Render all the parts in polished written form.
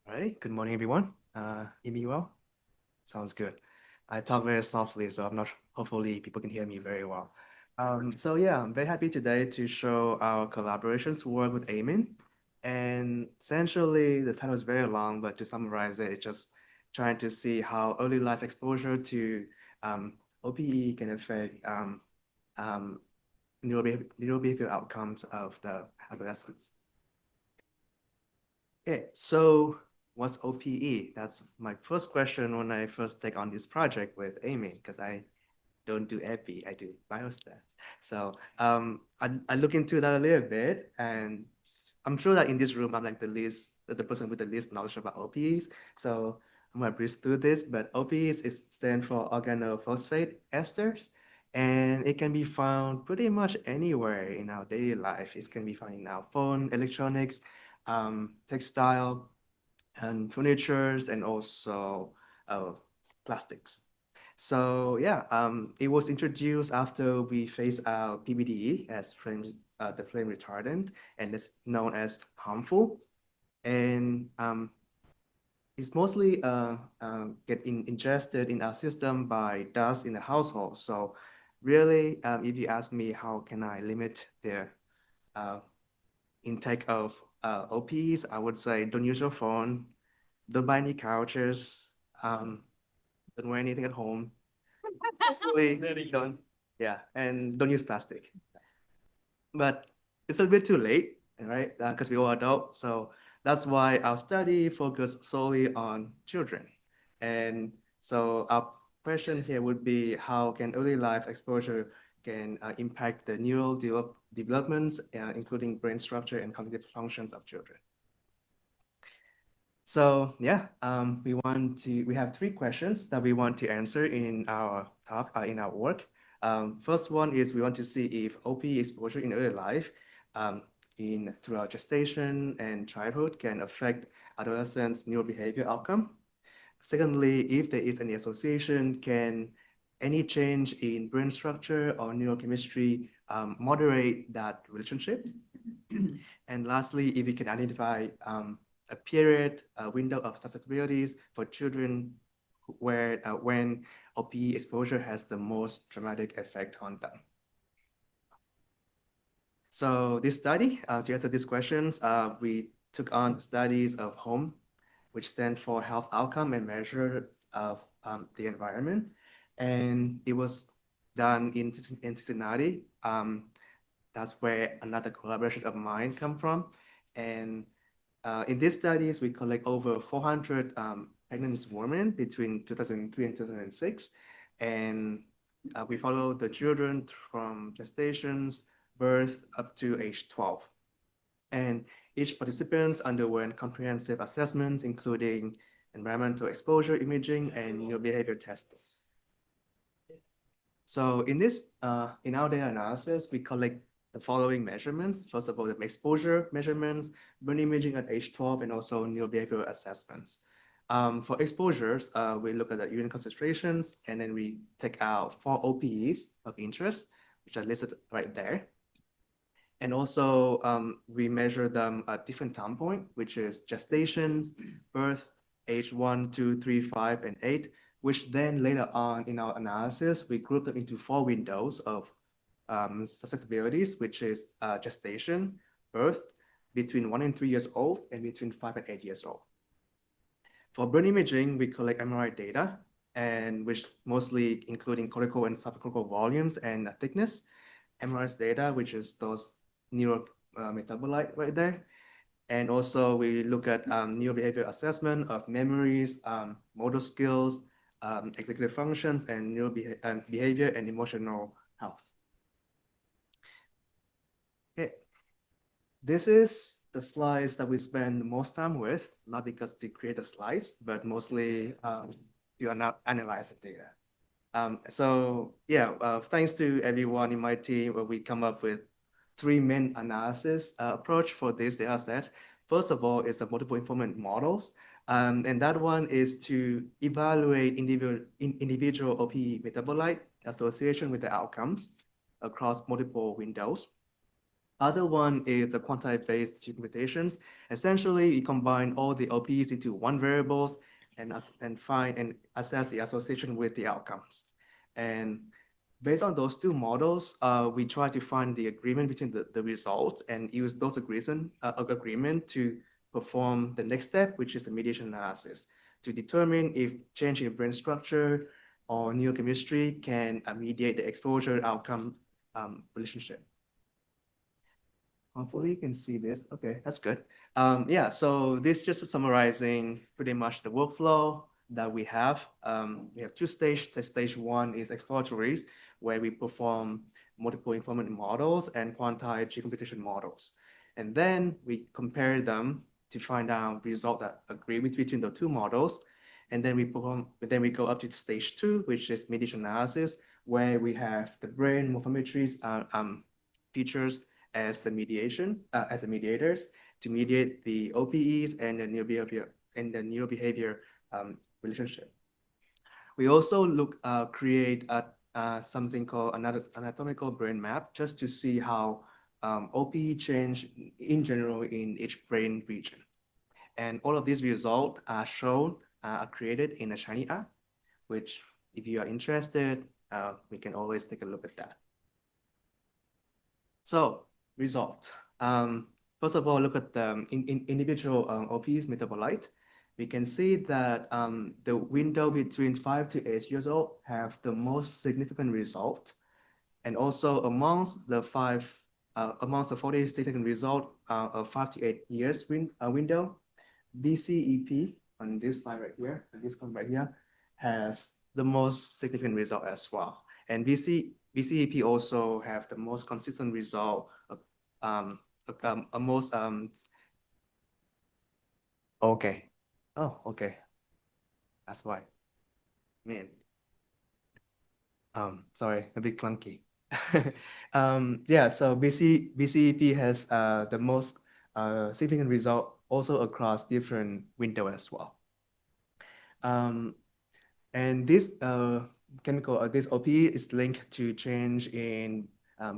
All right, good morning, everyone. Hear me well? Sounds good. I talk very softly, so I'm not, hopefully people can hear me very well. So yeah, I'm very happy today to show our collaborations work with Amin. And essentially, the title is very long, but to summarize it, it's just trying to see how early life exposure to um, OPE can affect um, neurobehavioral outcomes of the adolescents. Okay, so what's OPE? That's my first question when I first take on this project with Amy, because I don't do EPI, I do biostats. So I look into that a little bit, and I'm sure that in this room, I'm like the person with the least knowledge about OPEs. So I'm gonna breeze through this, but OPEs stand for organophosphate esters, and it can be found pretty much anywhere in our daily life. It can be found in our phone, electronics, textile, and furnitures, and also uh, plastics. So yeah, it was introduced after we phased out PBDE as the flame retardant, and it's known as harmful. And it's mostly ingested in our system by dust in the household. So really, if you ask me how can I limit the uh, intake of OPs, I would say don't use your phone, don't buy any couches, um, don't wear anything at home. Hopefully, don't, yeah, and don't use plastic. But it's a bit too late, right? Because we're all adults. So that's why our study focused solely on children. And so our question here would be how can early life exposure can impact the neural developments, including brain structure and cognitive functions of children. So yeah, we have three questions that we want to answer in our talk, in our work. First one is we want to see if OPE exposure in early life throughout gestation and childhood can affect adolescents' neurobehavior outcome. Secondly, if there is any association, can any change in brain structure or neurochemistry moderate that relationship? And lastly, if we can identify a period, a window of susceptibilities for children where when OPE exposure has the most dramatic effect on them. So this study, to answer these questions, we took on studies of HOME, which stand for Health Outcome and Measures of the Environment. And it was done in Cincinnati. That's where another collaboration of mine come from. And in these studies, we collect over 400 pregnant women between 2003 and 2006. And we follow the children from gestations, birth up to age 12. And each participant underwent comprehensive assessments, including environmental exposure imaging and neurobehavior testing. So in our data analysis, we collect the following measurements. First of all, the exposure measurements, brain imaging at age 12, and also neurobehavioral assessments. For exposures, we look at the urine concentrations, and then we take out 4 OPEs of interest, which are listed right there. And also, we measure them at different time point, which is gestations, birth, age 1, 2, 3, 5, and 8, which then later on in our analysis, we group them into 4 windows of susceptibilities, which is gestation, birth, between 1 and 3 years old, and between 5 and 8 years old. For brain imaging, we collect MRI data, and which mostly including cortical and subcortical volumes and thickness. MRI data, which is those neuro metabolite right there. And also we look at neurobehavioral assessment of memories, motor skills, executive functions, and behavior and emotional health. Okay, this is the slides that we spend the most time with, not because to create the slides, but mostly to analyze the data. So yeah, thanks to everyone in my team, where we come up with 3 main analysis approach for this data set. First of all is the multiple informant models. And that one is to evaluate individual OPE metabolite association with the outcomes across multiple windows. Other one is the quantity-based implementations. Essentially, you combine all the OPEs into one variables and find and assess the association with the outcomes. And based on those two models, we try to find the agreement between the results and use those agreement to perform the next step, which is the mediation analysis, to determine if change in brain structure or neurochemistry can mediate the exposure outcome relationship. Hopefully you can see this. Okay, that's good. Yeah, so this just summarizing pretty much the workflow that we have. We have two stages. The stage one is exploratories, where we perform multiple informant models and quantized G computation models. And then we compare them to find out results that agree between the two models. And then we go up to stage two, which is mediation analysis, where we have the brain morphometry features as the mediators to mediate the OPEs and the neurobehavior relationship. We also create something called another anatomical brain map just to see how OPE change in general in each brain region. And all of these results are shown, are created in a Shiny app, which if you are interested, we can always take a look at that. So results. First of all, look at the individual OPEs metabolite. We can see that the window between 5 to 8 years old have the most significant result. And also amongst the 40 significant result of 5 to 8 years window, BCEP on this slide right here, and this one right here, has the most significant result as well. And BCEP also have the most consistent result of okay. Oh, okay. That's why. Man. Sorry, a bit clunky. Yeah, so BCEP has the most significant result also across different window as well. And this this OPE is linked to change in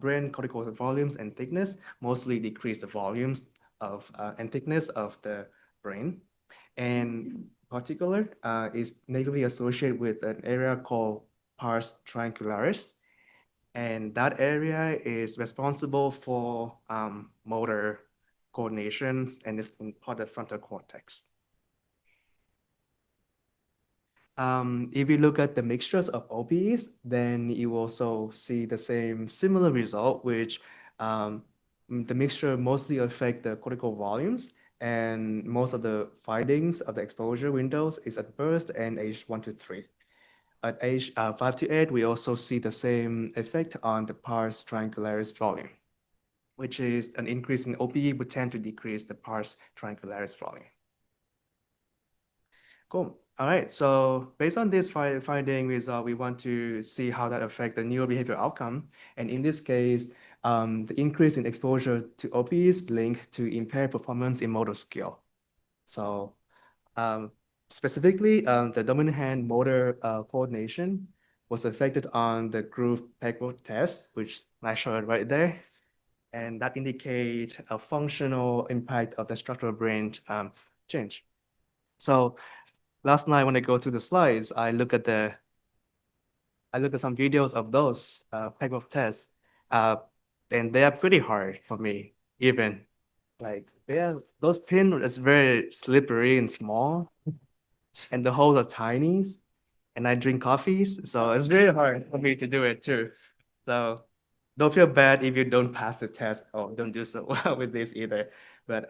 brain cortical volumes and thickness, mostly decrease the volumes of and thickness of the brain. And particular is negatively associated with an area called pars triangularis. And that area is responsible for motor coordinations and is in part of the frontal cortex. If you look at the mixtures of OPEs, then you also see the similar result, which the mixture mostly affect the cortical volumes, and most of the findings of the exposure windows is at birth and age 1 to 3. At age 5 to 8, we also see the same effect on the pars triangularis volume, which is an increase in OPE would tend to decrease the pars triangularis volume. Cool. All right, so based on this finding result, we want to see how that affects the neurobehavioral outcome. And in this case, the increase in exposure to OPEs linked to impaired performance in motor skill. So specifically, the dominant hand motor coordination was affected on the groove pegboard test, which I showed right there. And that indicates a functional impact of the structural brain change. So last night when I go through the slides, I look at some videos of those type of tests, and they are pretty hard for me. Even like those pins is very slippery and small, and the holes are tiny. And I drink coffees, so it's very hard for me to do it too. So don't feel bad if you don't pass the test or don't do so well with this either. But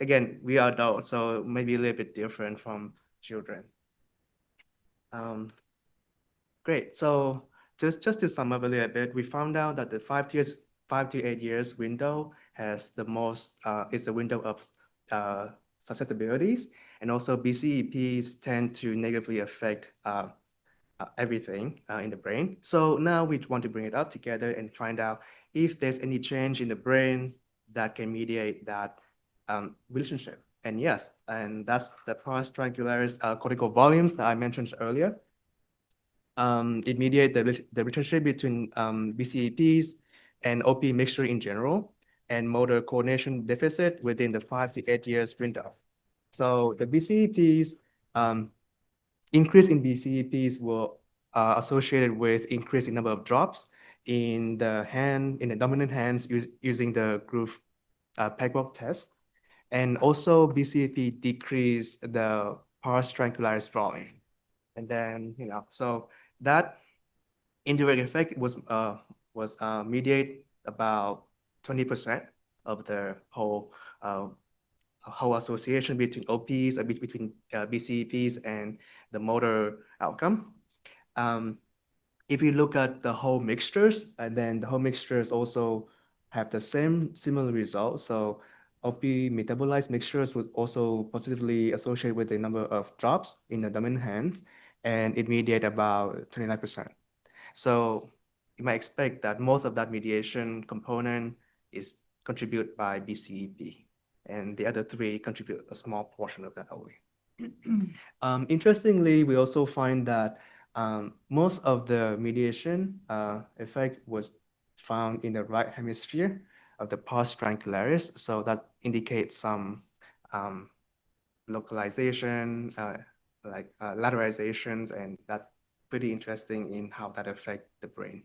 again, we are adults, so maybe a little bit different from children. Great. So just to sum up a little bit, we found out that the 5 to 8 years window has the most is the window of susceptibilities, and also BCEPs tend to negatively affect everything in the brain. So now we want to bring it up together and find out if there's any change in the brain that can mediate that relationship. And yes, and that's the pars triangularis cortical volumes that I mentioned earlier. It mediates the relationship between BCEPs and OP mixture in general. and motor coordination deficit within the 5 to 8 years window. So the BCEPs, increase in BCEPs were associated with increase in number of drops in the dominant hands using the groove pegboard test. And also BCEP decreased the pars triangularis falling. And then, so that indirect effect was mediate about 20% of the whole association between OPs, between BCEPs and the motor outcome. If you look at the whole mixtures, and then the whole mixtures also have the similar results. So OP metabolized mixtures would also positively associate with the number of drops in the dominant hands, and it mediate about 29%. So you might expect that most of that mediation component is contributed by BCEP, and the other three contribute a small portion of that only. Interestingly, we also find that most of the mediation effect was found in the right hemisphere of the pars triangularis. So that indicates some localization, lateralizations, and that's pretty interesting in how that affects the brain.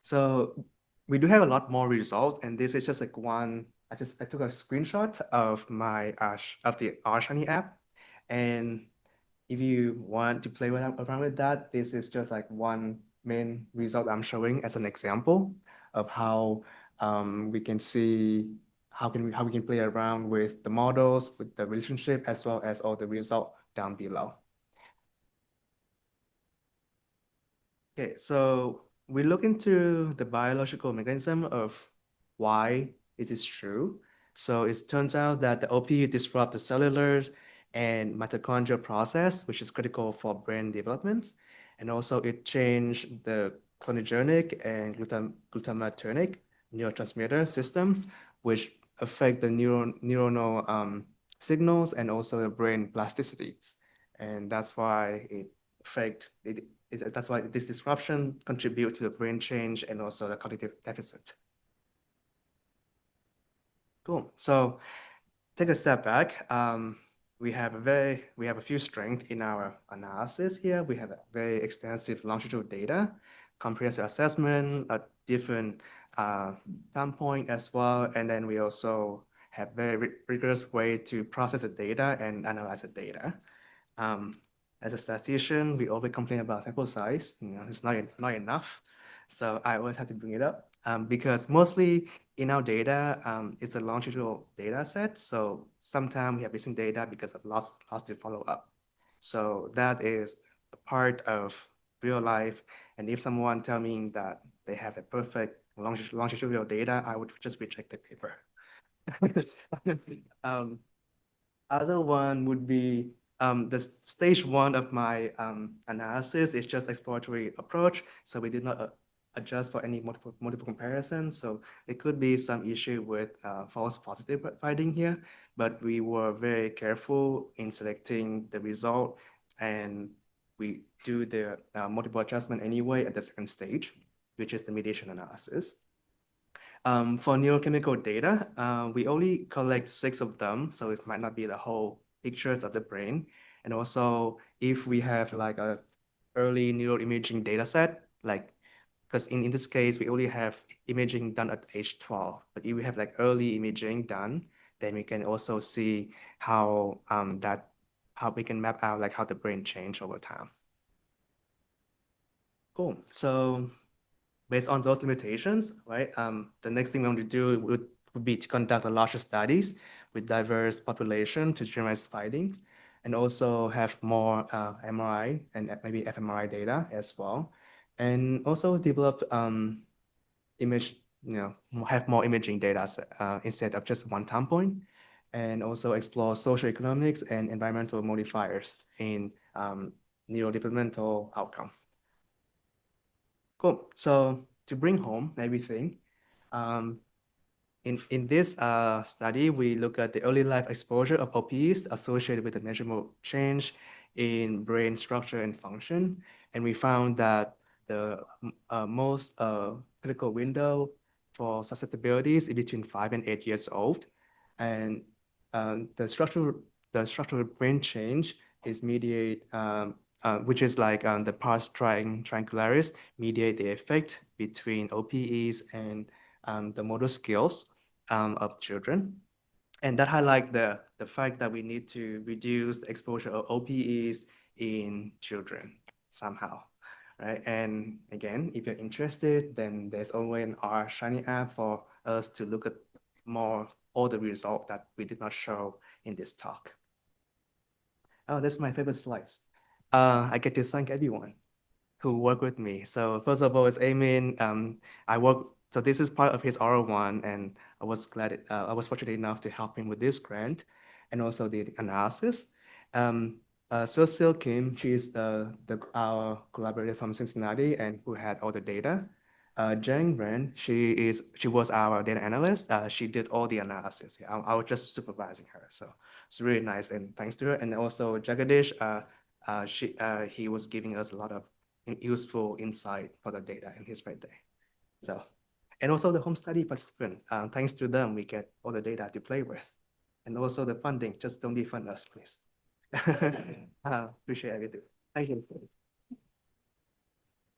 So we do have a lot more results, and this is just like one. I took a screenshot of the Arshani app, and if you want to play around with that, this is just like one main result I'm showing as an example of how we can see how we can play around with the models, with the relationship, as well as all the results down below. Okay, so we look into the biological mechanism of why it is true. So it turns out that the OPE disrupt the cellular and mitochondrial process, which is critical for brain development. And also it changed the cholinergic and glutamatergic neurotransmitter systems, which affect the neuronal signals and also the brain plasticities. And that's why that's why this disruption contributes to the brain change and also the cognitive deficit. Cool. So take a step back. We have a few strengths in our analysis here. We have a very extensive longitudinal data, comprehensive assessment, a different time point as well, and then we also have very rigorous way to process the data and analyze the data. As a statistician, we always complain about sample size. It's not enough. So I always have to bring it up because mostly in our data, it's a longitudinal data set. So sometimes we have missing data because of loss to follow up. So that is a part of real life. And if someone tell me that they have a perfect longitudinal data, I would just reject the paper. Other one would be the stage one of my analysis is just exploratory approach. So we did not adjust for any multiple comparisons. So it could be some issue with false positive finding here, but we were very careful in selecting the result, and we do the multiple adjustment anyway at the second stage, which is the mediation analysis. For neurochemical data, we only collect 6 of them, so it might not be the whole pictures of the brain. And also, if we have like a early neuroimaging data set, like, because in this case, we only have imaging done at age 12, but if we have like early imaging done, then we can also see how we can map out like how the brain change over time. Cool. So based on those limitations, right, the next thing we want to do would be to conduct a larger studies with diverse population to generalize findings, and also have more MRI and maybe fMRI data as well, and also develop have more imaging data instead of just one time point, and also explore socioeconomics and environmental modifiers in neurodevelopmental outcome. Cool. So to bring home everything, in this study, we look at the early life exposure of OPEs associated with the measurable change in brain structure and function. And we found that the most critical window for susceptibilities in between 5 and 8 years old. And the structural brain change is which is like the pars triangularis mediate the effect between OPEs and the motor skills of children. And that highlight the fact that we need to reduce the exposure of OPEs in children somehow, right? And again, if you're interested, then there's always an R Shiny app for us to look at more all the results that we did not show in this talk. Oh, that's my favorite slides. I get to thank everyone who worked with me. So first of all, it's Amin. So this is part of his R1, and I was fortunate enough to help him with this grant and also the analysis. So Kim, she's our collaborator from Cincinnati and who had all the data. Jang Ren, she was our data analyst. She did all the analysis. I was just supervising her, so it's really nice, and thanks to her. And also Jagadish, he was giving us a lot of useful insight for the data, and he's right there. So, and also the home study participants, thanks to them, we get all the data to play with. And also the funding, just don't defund us, please. Appreciate everything. Thank you.